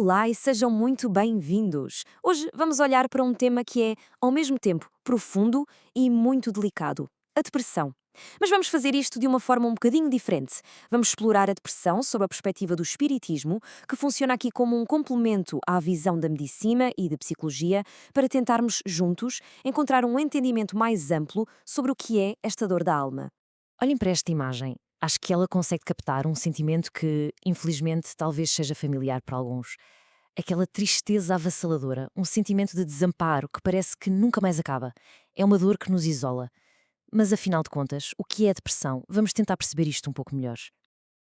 Olá e sejam muito bem-vindos! Hoje vamos olhar para um tema que é, ao mesmo tempo, profundo e muito delicado: a depressão. Mas vamos fazer isto de uma forma um bocadinho diferente. Vamos explorar a depressão sob a perspectiva do espiritismo, que funciona aqui como um complemento à visão da medicina e da psicologia, para tentarmos, juntos, encontrar um entendimento mais amplo sobre o que é esta dor da alma. Olhem para esta imagem. Acho que ela consegue captar um sentimento que, infelizmente, talvez seja familiar para alguns. Aquela tristeza avassaladora, um sentimento de desamparo que parece que nunca mais acaba. É uma dor que nos isola. Mas, afinal de contas, o que é a depressão? Vamos tentar perceber isto um pouco melhor.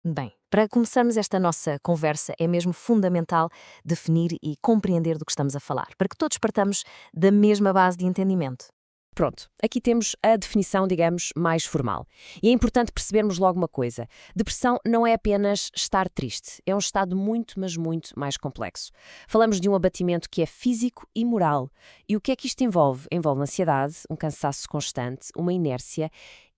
Bem, para começarmos esta nossa conversa, é mesmo fundamental definir e compreender do que estamos a falar, para que todos partamos da mesma base de entendimento. Pronto, aqui temos a definição, digamos, mais formal. E é importante percebermos logo uma coisa. Depressão não é apenas estar triste. É um estado muito, mas muito mais complexo. Falamos de um abatimento que é físico e moral. E o que é que isto envolve? Envolve ansiedade, um cansaço constante, uma inércia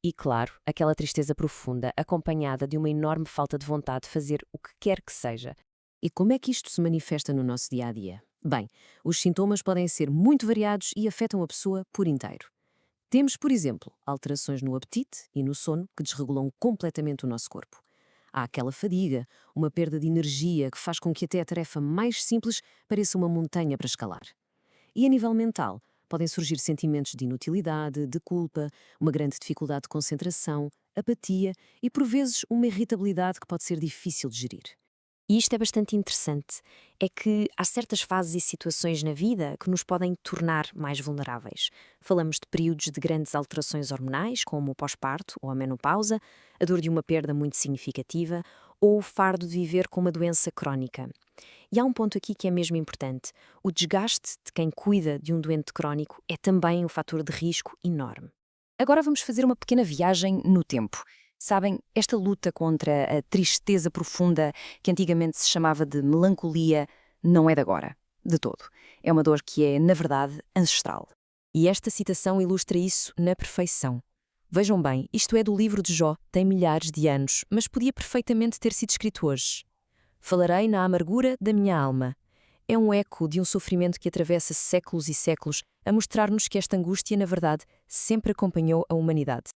e, claro, aquela tristeza profunda, acompanhada de uma enorme falta de vontade de fazer o que quer que seja. E como é que isto se manifesta no nosso dia a dia? Bem, os sintomas podem ser muito variados e afetam a pessoa por inteiro. Temos, por exemplo, alterações no apetite e no sono que desregulam completamente o nosso corpo. Há aquela fadiga, uma perda de energia que faz com que até a tarefa mais simples pareça uma montanha para escalar. E a nível mental, podem surgir sentimentos de inutilidade, de culpa, uma grande dificuldade de concentração, apatia e, por vezes, uma irritabilidade que pode ser difícil de gerir. E isto é bastante interessante, é que há certas fases e situações na vida que nos podem tornar mais vulneráveis. Falamos de períodos de grandes alterações hormonais, como o pós-parto ou a menopausa, a dor de uma perda muito significativa, ou o fardo de viver com uma doença crónica. E há um ponto aqui que é mesmo importante: o desgaste de quem cuida de um doente crónico é também um fator de risco enorme. Agora vamos fazer uma pequena viagem no tempo. Sabem, esta luta contra a tristeza profunda, que antigamente se chamava de melancolia, não é de agora, de todo. É uma dor que é, na verdade, ancestral. E esta citação ilustra isso na perfeição. Vejam bem, isto é do livro de Jó, tem milhares de anos, mas podia perfeitamente ter sido escrito hoje. Falarei na amargura da minha alma. É um eco de um sofrimento que atravessa séculos e séculos, a mostrar-nos que esta angústia, na verdade, sempre acompanhou a humanidade.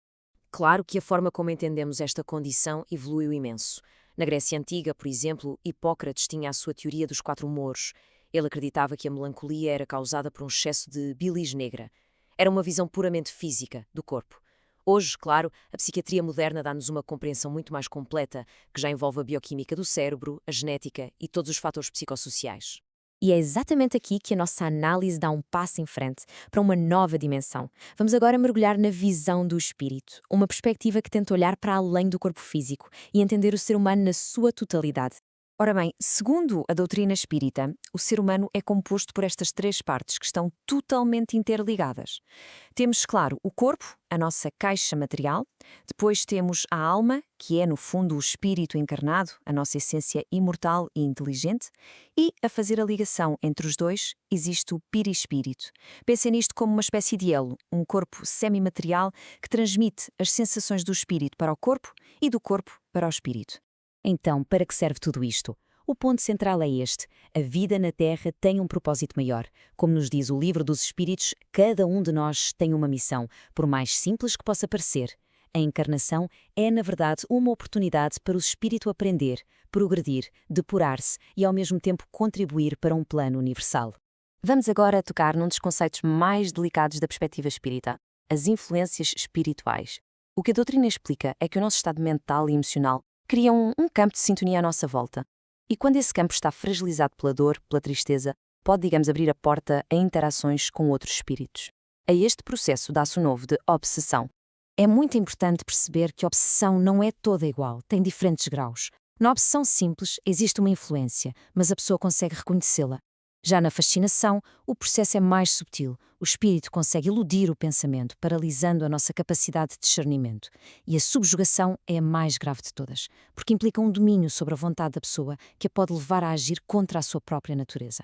Claro que a forma como entendemos esta condição evoluiu imenso. Na Grécia Antiga, por exemplo, Hipócrates tinha a sua teoria dos quatro humores. Ele acreditava que a melancolia era causada por um excesso de bilis negra. Era uma visão puramente física do corpo. Hoje, claro, a psiquiatria moderna dá-nos uma compreensão muito mais completa, que já envolve a bioquímica do cérebro, a genética e todos os fatores psicossociais. E é exatamente aqui que a nossa análise dá um passo em frente, para uma nova dimensão. Vamos agora mergulhar na visão do espírito, uma perspectiva que tenta olhar para além do corpo físico e entender o ser humano na sua totalidade. Ora bem, segundo a doutrina espírita, o ser humano é composto por estas três partes que estão totalmente interligadas. Temos, claro, o corpo, a nossa caixa material, depois temos a alma, que é, no fundo, o espírito encarnado, a nossa essência imortal e inteligente, e, a fazer a ligação entre os dois, existe o perispírito. Pensem nisto como uma espécie de elo, um corpo semimaterial que transmite as sensações do espírito para o corpo e do corpo para o espírito. Então, para que serve tudo isto? O ponto central é este: a vida na Terra tem um propósito maior. Como nos diz o Livro dos Espíritos, cada um de nós tem uma missão, por mais simples que possa parecer. A encarnação é, na verdade, uma oportunidade para o espírito aprender, progredir, depurar-se e, ao mesmo tempo, contribuir para um plano universal. Vamos agora tocar num dos conceitos mais delicados da perspectiva espírita: as influências espirituais. O que a doutrina explica é que o nosso estado mental e emocional criam um campo de sintonia à nossa volta. E quando esse campo está fragilizado pela dor, pela tristeza, pode, digamos, abrir a porta a interações com outros espíritos. A este processo dá-se o nome de obsessão. É muito importante perceber que a obsessão não é toda igual, tem diferentes graus. Na obsessão simples existe uma influência, mas a pessoa consegue reconhecê-la. Já na fascinação, o processo é mais subtil. O espírito consegue iludir o pensamento, paralisando a nossa capacidade de discernimento. E a subjugação é a mais grave de todas, porque implica um domínio sobre a vontade da pessoa que a pode levar a agir contra a sua própria natureza.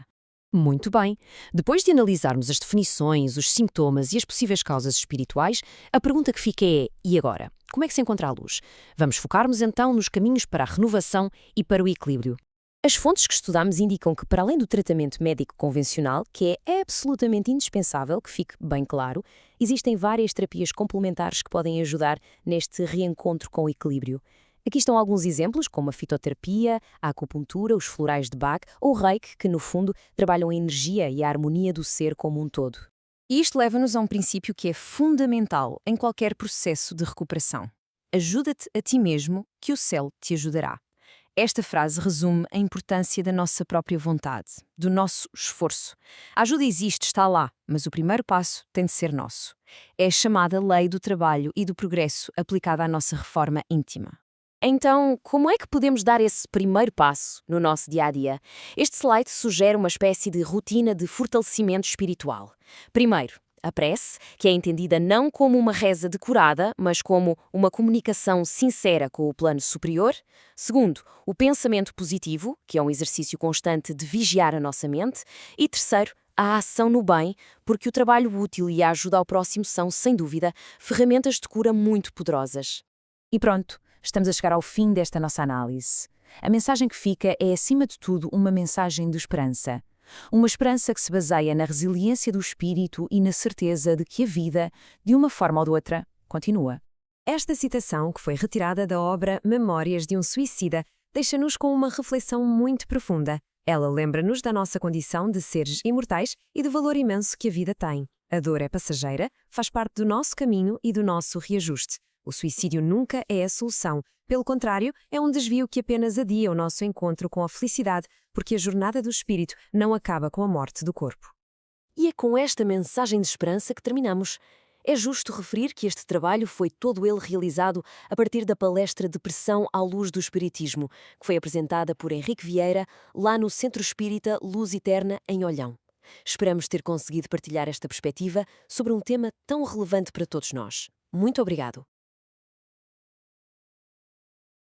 Muito bem. Depois de analisarmos as definições, os sintomas e as possíveis causas espirituais, a pergunta que fica é: e agora? Como é que se encontra a luz? Vamos focar-nos então nos caminhos para a renovação e para o equilíbrio. As fontes que estudamos indicam que, para além do tratamento médico convencional, que é absolutamente indispensável, que fique bem claro, existem várias terapias complementares que podem ajudar neste reencontro com o equilíbrio. Aqui estão alguns exemplos, como a fitoterapia, a acupuntura, os florais de Bach ou o Reiki, que, no fundo, trabalham a energia e a harmonia do ser como um todo. E isto leva-nos a um princípio que é fundamental em qualquer processo de recuperação. Ajuda-te a ti mesmo, que o céu te ajudará. Esta frase resume a importância da nossa própria vontade, do nosso esforço. A ajuda existe, está lá, mas o primeiro passo tem de ser nosso. É a chamada lei do trabalho e do progresso aplicada à nossa reforma íntima. Então, como é que podemos dar esse primeiro passo no nosso dia-a-dia? Este slide sugere uma espécie de rotina de fortalecimento espiritual. Primeiro, a prece, que é entendida não como uma reza decorada, mas como uma comunicação sincera com o plano superior. Segundo, o pensamento positivo, que é um exercício constante de vigiar a nossa mente. E terceiro, a ação no bem, porque o trabalho útil e a ajuda ao próximo são, sem dúvida, ferramentas de cura muito poderosas. E pronto, estamos a chegar ao fim desta nossa análise. A mensagem que fica é, acima de tudo, uma mensagem de esperança. Uma esperança que se baseia na resiliência do espírito e na certeza de que a vida, de uma forma ou de outra, continua. Esta citação, que foi retirada da obra Memórias de um Suicida, deixa-nos com uma reflexão muito profunda. Ela lembra-nos da nossa condição de seres imortais e do valor imenso que a vida tem. A dor é passageira, faz parte do nosso caminho e do nosso reajuste. O suicídio nunca é a solução. Pelo contrário, é um desvio que apenas adia o nosso encontro com a felicidade, porque a jornada do espírito não acaba com a morte do corpo. E é com esta mensagem de esperança que terminamos. É justo referir que este trabalho foi todo ele realizado a partir da palestra Depressão à Luz do Espiritismo, que foi apresentada por Henrique Vieira, lá no Centro Espírita Luz Eterna, em Olhão. Esperamos ter conseguido partilhar esta perspectiva sobre um tema tão relevante para todos nós. Muito obrigado.